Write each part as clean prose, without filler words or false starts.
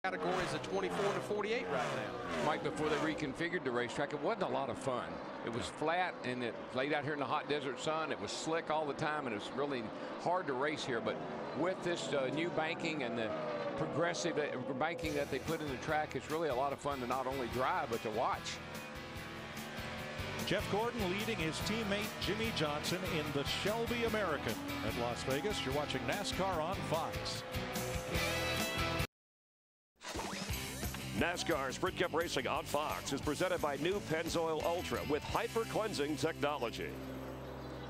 category is a 24 to 48 right now. Mike, before they reconfigured the racetrack, it wasn't a lot of fun. It was flat and it laid out here in the hot desert sun. It was slick all the time and it was really hard to race here. But with this new banking and the progressive banking that they put in the track, it's really a lot of fun to not only drive but to watch. Jeff Gordon leading his teammate Jimmie Johnson in the Shelby American at Las Vegas. You're watching NASCAR on Fox. NASCAR Sprint Cup Racing on Fox is presented by new Pennzoil Ultra with hyper-cleansing technology.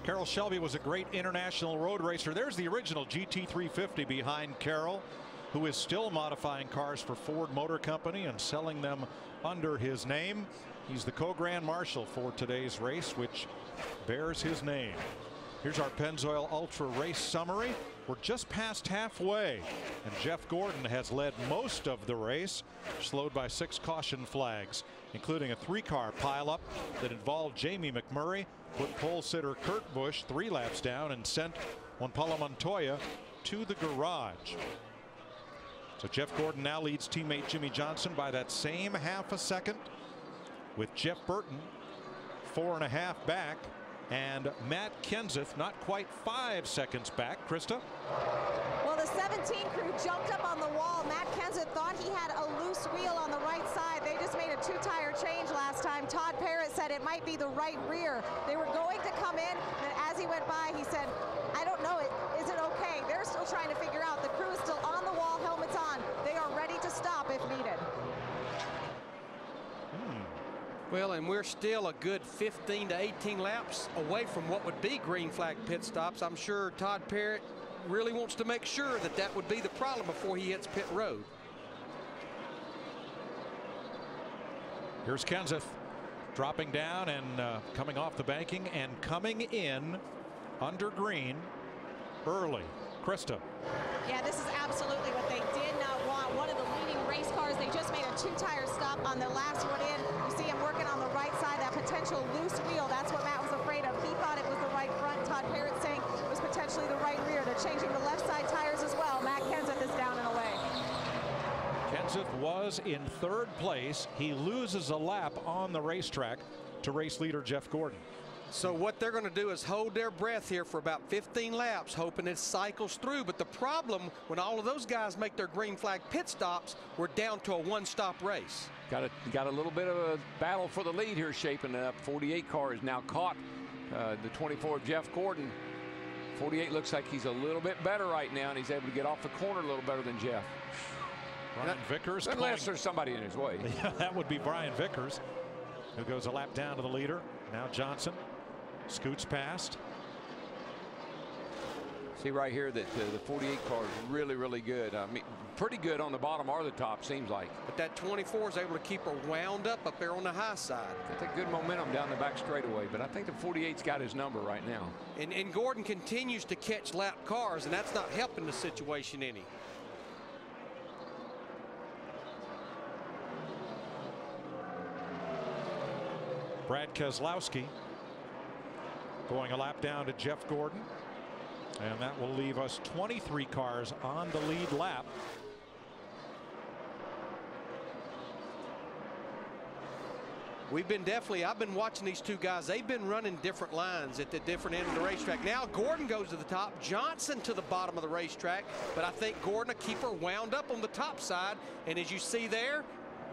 Carroll Shelby was a great international road racer. There's the original GT350 behind Carroll, who is still modifying cars for Ford Motor Company and selling them under his name. He's the co-grand marshal for today's race, which bears his name. Here's our Pennzoil Ultra race summary. We're just past halfway, and Jeff Gordon has led most of the race, slowed by 6 caution flags, including a 3-car pileup that involved Jamie McMurray, put pole sitter Kurt Busch 3 laps down, and sent Juan Pablo Montoya to the garage. So Jeff Gordon now leads teammate Jimmie Johnson by that same half a second, with Jeff Burton 4.5 back. And Matt Kenseth not quite 5 seconds back. Krista? Well, the 17 crew jumped up on the wall. Matt Kenseth thought he had a loose wheel on the right side. They just made a 2-tire change last time. Todd Parrott said it might be the right rear. They were going to come in, and as he went by, he said, I don't know, is it okay? They're still trying to figure out. The crew is still on the wall, helmets on. They are ready to stop if needed. Well, and we're still a good 15 to 18 laps away from what would be green flag pit stops. I'm sure Todd Parrott really wants to make sure that that would be the problem before he hits pit road. Here's Kenseth dropping down and coming off the banking and coming in under green early. Krista. Yeah, this is absolutely what they did not want. One of the leading race cars, they just made a 2-tire stop on the last one in. You see him working on the right side, that potential loose wheel. That's what Matt was afraid of. He thought it was the right front. Todd Parrott saying it was potentially the right rear. They're changing the left side tires as well. Matt Kenseth is down and away. Kenseth was in 3rd place. He loses a lap on the racetrack to race leader Jeff Gordon. So what they're going to do is hold their breath here for about 15 laps, hoping it cycles through. But the problem, when all of those guys make their green flag pit stops, we're down to a 1-stop race. Got a little bit of a battle for the lead here shaping up. 48 car is now caught the 24 of Jeff Gordon. 48 looks like he's a little bit better right now, and he's able to get off the corner a little better than Jeff. Brian Vickers. Unless there's somebody in his way. Yeah, that would be Brian Vickers, who goes a lap down to the leader. Now Johnson scoots past. See right here that the 48 car is really, really good. I mean, pretty good on the bottom or the top, seems like. But that 24 is able to keep her wound up there on the high side. Got that good momentum down the back straightaway, but I think the 48's got his number right now. And Gordon continues to catch lap cars, and that's not helping the situation any. Brad Keselowski going a lap down to Jeff Gordon, and that will leave us 23 cars on the lead lap. I've been watching these two guys. They've been running different lines at the different end of the racetrack. Now Gordon goes to the top, Johnson to the bottom of the racetrack, but I think Gordon will keep her wound up on the top side, and as you see there,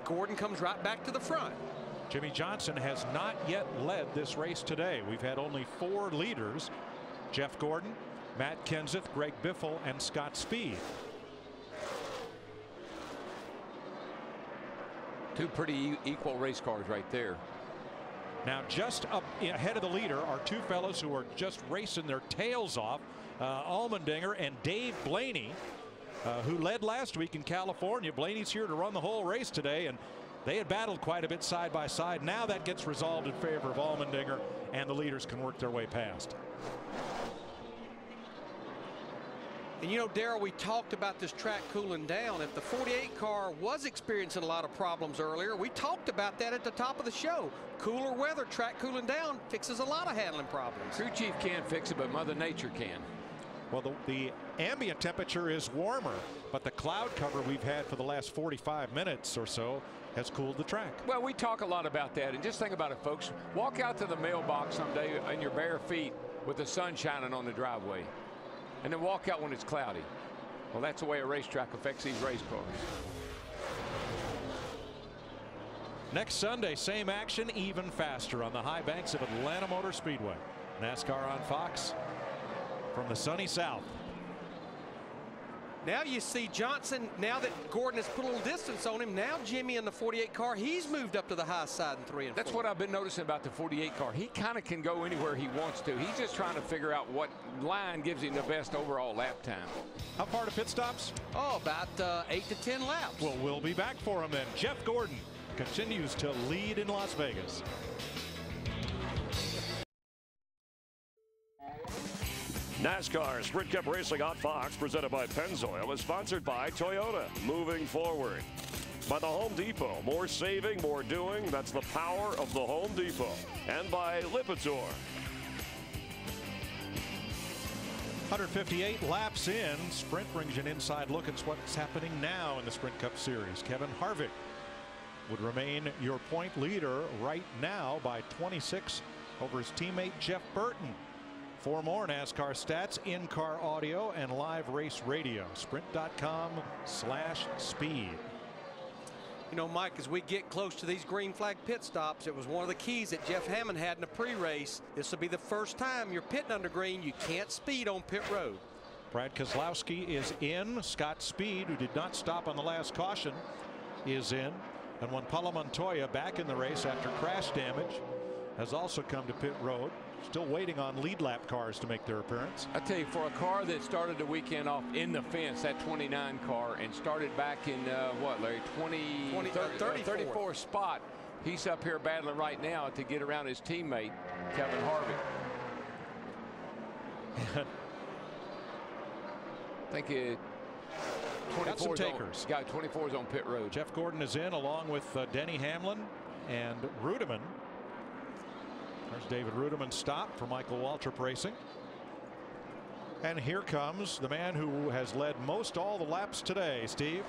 Gordon comes right back to the front. Jimmie Johnson has not yet led this race today. We've had only 4 leaders: Jeff Gordon, Matt Kenseth, Greg Biffle, and Scott Speed. 2 pretty equal race cars right there. Now just up ahead of the leader are 2 fellows who are just racing their tails off, Allmendinger and Dave Blaney, who led last week in California. Blaney's here to run the whole race today, and they had battled quite a bit side by side. Now that gets resolved in favor of Allmendinger, and the leaders can work their way past. And you know, Darrell, we talked about this track cooling down. If the 48 car was experiencing a lot of problems earlier, we talked about that at the top of the show. Cooler weather, track cooling down, fixes a lot of handling problems. Crew chief can't fix it, but Mother Nature can. Well, the ambient temperature is warmer, but the cloud cover we've had for the last 45 minutes or so has cooled the track. Well, we talk a lot about that, and just think about it, folks. Walk out to the mailbox someday in your bare feet with the sun shining on the driveway, and then walk out when it's cloudy. Well, that's the way a racetrack affects these race cars. Next Sunday, same action, even faster on the high banks of Atlanta Motor Speedway. NASCAR on Fox from the sunny south. Now you see Johnson, now that Gordon has put a little distance on him, now Jimmie in the 48 car, he's moved up to the high side in 3 and 4. That's what I've been noticing about the 48 car. He kind of can go anywhere he wants to. He's just trying to figure out what line gives him the best overall lap time. How far to pit stops? Oh, about 8 to 10 laps. Well, we'll be back for him then. Jeff Gordon continues to lead in Las Vegas. NASCAR Sprint Cup Racing on Fox, presented by Pennzoil, is sponsored by Toyota. Moving forward. By the Home Depot. More saving, more doing. That's the power of the Home Depot. And by Lipitor. 158 laps in. Sprint brings you an inside look at what's happening now in the Sprint Cup Series. Kevin Harvick would remain your point leader right now by 26 over his teammate Jeff Burton. For more NASCAR stats, in-car audio, and live race radio. Sprint.com/speed. You know, Mike, as we get close to these green flag pit stops, it was one of the keys that Jeff Hammond had in the pre-race. This will be the first time you're pitting under green. You can't speed on pit road. Brad Keselowski is in. Scott Speed, who did not stop on the last caution, is in. And Juan Pablo Montoya, back in the race after crash damage, has also come to pit road. Still waiting on lead lap cars to make their appearance. I tell you, for a car that started the weekend off in the fence, that 29 car, and started back in what, Larry, 34 spot, he's up here battling right now to get around his teammate Kevin Harvick. I think it. 24 takers. Got 24 is on pit road. Jeff Gordon is in along with Denny Hamlin and Rudiman. There's David Rudiman's stop for Michael Waltrip Racing. And here comes the man who has led most all the laps today, Steve.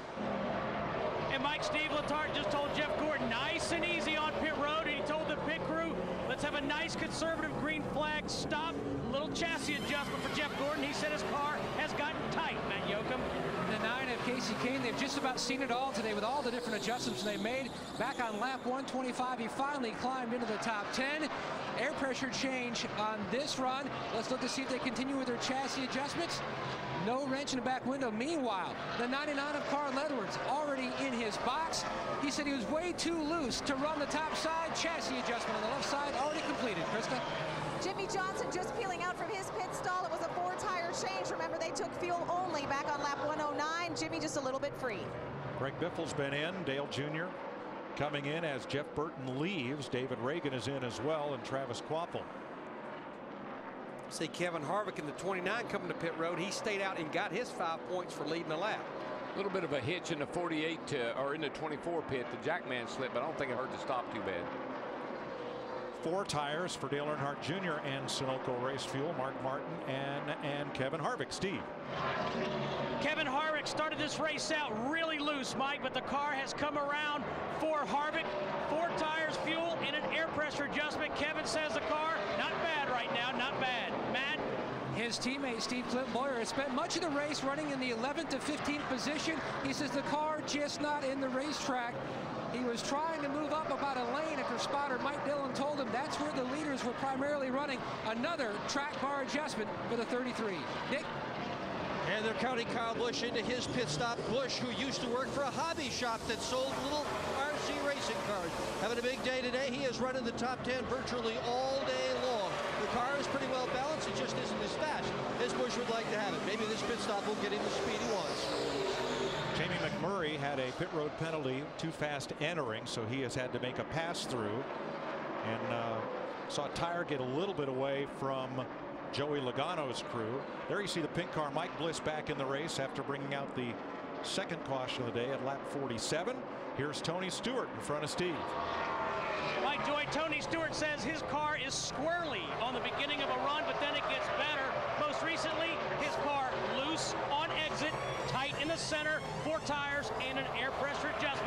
And Mike, Steve Letarte just told Jeff Gordon nice and easy on pit road, and he told the pit crew, let's have a nice conservative green flag stop. A little chassis adjustment for Jeff Gordon. He said his car has gotten tight, Matt Yoakum. The 9 of Casey Kane, they've just about seen it all today with all the different adjustments they made. Back on lap 125, he finally climbed into the top 10. Air pressure change on this run. Let's look to see if they continue with their chassis adjustments. No wrench in the back window. Meanwhile, the 99 of Carl Edwards already in his box. He said he was way too loose to run the top side. Chassis adjustment on the left side already completed. Krista? Jimmie Johnson just peeling out from his pit stall. It was a 4-tire change. Remember, they took fuel only back on lap 109. Jimmie just a little bit free. Greg Biffle's been in. Dale Jr. coming in as Jeff Burton leaves. David Reagan is in as well, and Travis Kvapil. See Kevin Harvick in the 29 coming to pit road. He stayed out and got his 5 points for leading the lap. A little bit of a hitch in the 48 or in the 24 pit. The Jackman slip, but I don't think it hurt the stop too bad. 4 tires for Dale Earnhardt Jr. and Sunoco Race Fuel, Mark Martin and Kevin Harvick. Steve. Kevin Harvick started this race out really loose, Mike, but the car has come around for Harvick. 4 tires, fuel, and an air pressure adjustment. Kevin says the car, not bad right now, not bad. Matt? His teammate Steve Clint Boyer has spent much of the race running in the 11th to 15th position. He says the car just not in the racetrack. He was trying to move up about a lane after spotter Mike Dillon told him that's where the leaders were primarily running. Another track bar adjustment for the 33. Nick? And they're counting Kyle Busch into his pit stop. Busch, who used to work for a hobby shop that sold little RC racing cars. Having a big day today. He is running the top 10 virtually all day long. The car is pretty well balanced. It just isn't as fast as Busch would like to have it. Maybe this pit stop will get him the speed he wants. Jamie McMurray had a pit road penalty, too fast entering, so he has had to make a pass through, and saw a tire get a little bit away from Joey Logano's crew. There you see the pink car, Mike Bliss, back in the race after bringing out the second caution of the day at lap 47. Here's Tony Stewart in front of Steve. Mike, right, Joy. Tony Stewart says his car is squirrely on the beginning of a run, but then it gets better. Most recently, his car loose on exit, tight in the center, 4 tires, and an air pressure adjustment.